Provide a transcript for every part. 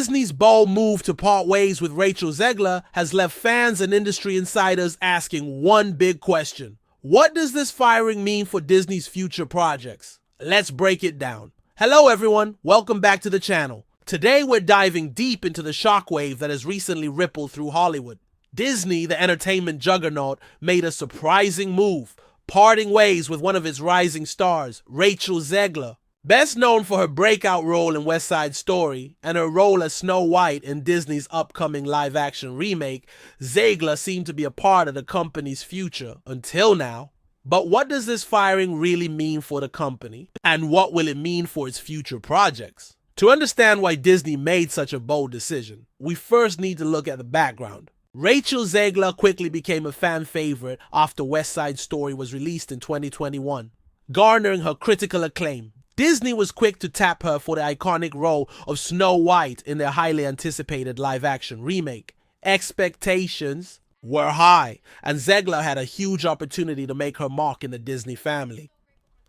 Disney's bold move to part ways with Rachel Zegler has left fans and industry insiders asking one big question. What does this firing mean for Disney's future projects? Let's break it down. Hello everyone, welcome back to the channel. Today we're diving deep into the shockwave that has recently rippled through Hollywood. Disney, the entertainment juggernaut, made a surprising move, parting ways with one of its rising stars, Rachel Zegler. Best known for her breakout role in West Side Story and her role as Snow White in Disney's upcoming live-action remake, Zegler seemed to be a part of the company's future until now. But what does this firing really mean for the company? And what will it mean for its future projects? To understand why Disney made such a bold decision, we first need to look at the background. Rachel Zegler quickly became a fan favorite after West Side Story was released in 2021, garnering her critical acclaim. Disney was quick to tap her for the iconic role of Snow White in their highly anticipated live-action remake. Expectations were high, and Zegler had a huge opportunity to make her mark in the Disney family.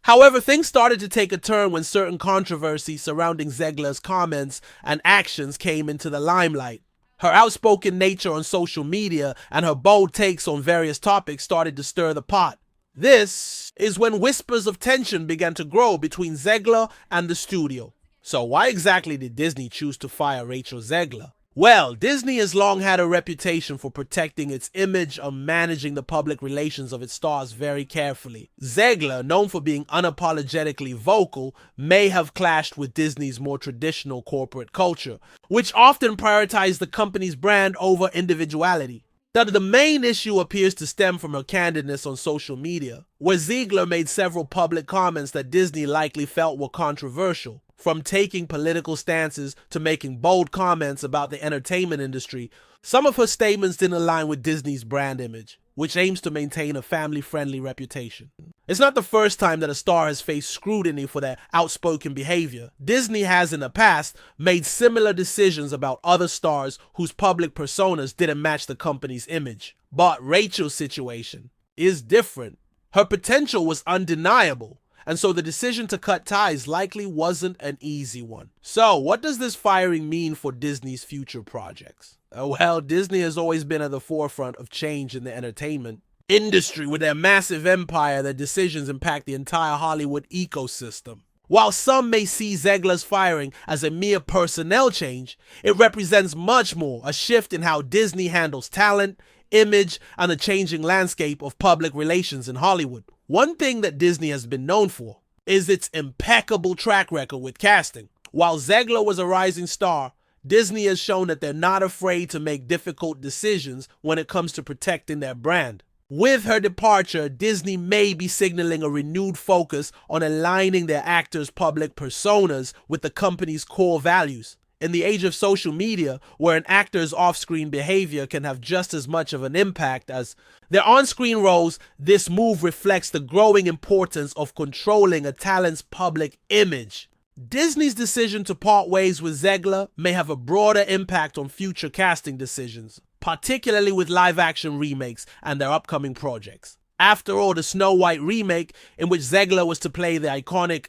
However, things started to take a turn when certain controversy surrounding Zegler's comments and actions came into the limelight. Her outspoken nature on social media and her bold takes on various topics started to stir the pot. This is when whispers of tension began to grow between Zegler and the studio. So why exactly did Disney choose to fire Rachel Zegler? Well, Disney has long had a reputation for protecting its image and managing the public relations of its stars very carefully. Zegler, known for being unapologetically vocal, may have clashed with Disney's more traditional corporate culture, which often prioritized the company's brand over individuality. The main issue appears to stem from her candidness on social media, where Zegler made several public comments that Disney likely felt were controversial. From taking political stances to making bold comments about the entertainment industry, some of her statements didn't align with Disney's brand image, which aims to maintain a family-friendly reputation. It's not the first time that a star has faced scrutiny for their outspoken behavior. Disney has in the past made similar decisions about other stars whose public personas didn't match the company's image. But Rachel's situation is different. Her potential was undeniable, and so the decision to cut ties likely wasn't an easy one. So, what does this firing mean for Disney's future projects? Well, Disney has always been at the forefront of change in the entertainment industry. With their massive empire, their decisions impact the entire Hollywood ecosystem. While some may see Zegler's firing as a mere personnel change, it represents much more, a shift in how Disney handles talent, image, and the changing landscape of public relations in Hollywood. One thing that Disney has been known for is its impeccable track record with casting. While Zegler was a rising star, Disney has shown that they're not afraid to make difficult decisions when it comes to protecting their brand. With her departure, Disney may be signaling a renewed focus on aligning their actors' public personas with the company's core values. In the age of social media, where an actor's off-screen behavior can have just as much of an impact as their on-screen roles, this move reflects the growing importance of controlling a talent's public image. Disney's decision to part ways with Zegler may have a broader impact on future casting decisions, particularly with live-action remakes and their upcoming projects. After all, the Snow White remake, in which Zegler was to play the iconic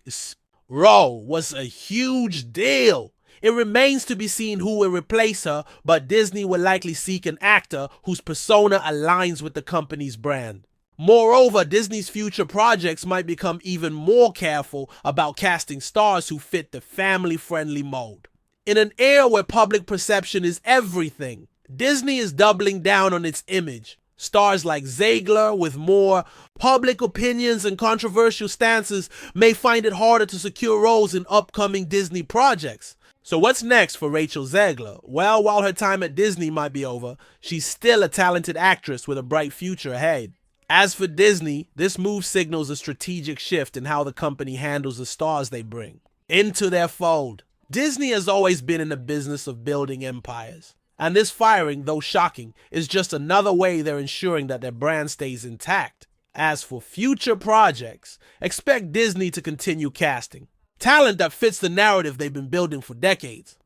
role, was a huge deal. It remains to be seen who will replace her, but Disney will likely seek an actor whose persona aligns with the company's brand. Moreover, Disney's future projects might become even more careful about casting stars who fit the family-friendly mold. In an era where public perception is everything, Disney is doubling down on its image. Stars like Zegler, with more public opinions and controversial stances, may find it harder to secure roles in upcoming Disney projects. So what's next for Rachel Zegler? Well, while her time at Disney might be over, she's still a talented actress with a bright future ahead. As for Disney, this move signals a strategic shift in how the company handles the stars they bring into their fold. Disney has always been in the business of building empires, and this firing, though shocking, is just another way they're ensuring that their brand stays intact. As for future projects, expect Disney to continue casting talent that fits the narrative they've been building for decades.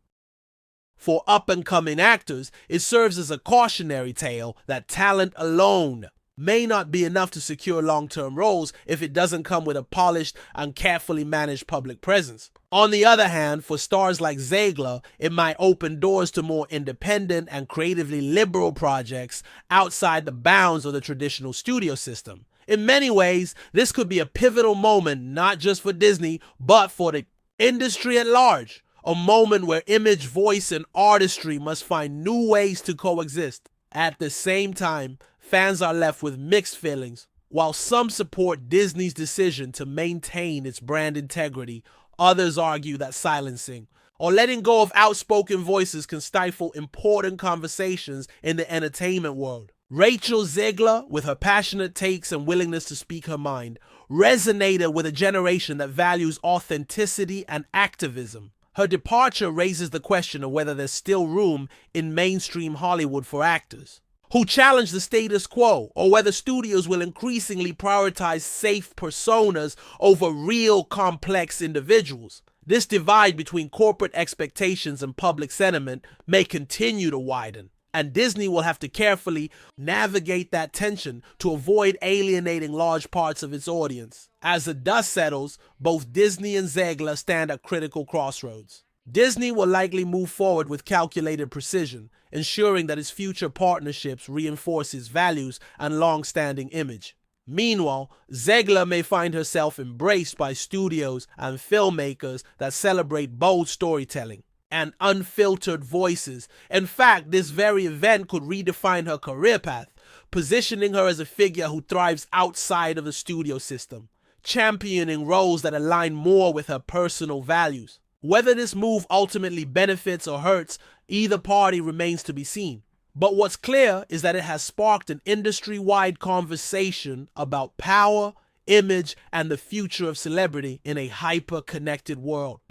For up-and-coming actors, it serves as a cautionary tale that talent alone may not be enough to secure long-term roles if it doesn't come with a polished and carefully managed public presence. On the other hand, for stars like Zegler, it might open doors to more independent and creatively liberal projects outside the bounds of the traditional studio system. In many ways, this could be a pivotal moment not just for Disney, but for the industry at large. A moment where image, voice, and artistry must find new ways to coexist. At the same time, fans are left with mixed feelings. While some support Disney's decision to maintain its brand integrity, others argue that silencing or letting go of outspoken voices can stifle important conversations in the entertainment world. Rachel Zegler, with her passionate takes and willingness to speak her mind, resonated with a generation that values authenticity and activism. Her departure raises the question of whether there's still room in mainstream Hollywood for actors who challenge the status quo, or whether studios will increasingly prioritize safe personas over real complex individuals. This divide between corporate expectations and public sentiment may continue to widen, and Disney will have to carefully navigate that tension to avoid alienating large parts of its audience. As the dust settles, both Disney and Zegler stand at critical crossroads. Disney will likely move forward with calculated precision, ensuring that its future partnerships reinforce its values and long-standing image. Meanwhile, Zegler may find herself embraced by studios and filmmakers that celebrate bold storytelling and unfiltered voices. In fact, this very event could redefine her career path, positioning her as a figure who thrives outside of the studio system, championing roles that align more with her personal values. Whether this move ultimately benefits or hurts either party remains to be seen. But what's clear is that it has sparked an industry-wide conversation about power, image, and the future of celebrity in a hyper-connected world.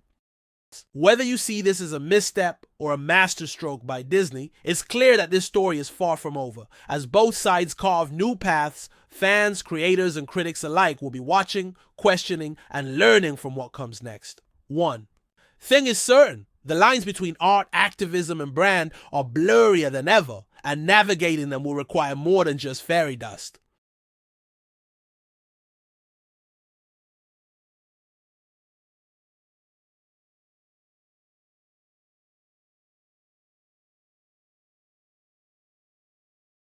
Whether you see this as a misstep or a masterstroke by Disney, it's clear that this story is far from over. As both sides carve new paths, fans, creators, and critics alike will be watching, questioning, and learning from what comes next. 1. Thing is certain, the lines between art, activism, and brand are blurrier than ever, and navigating them will require more than just fairy dust.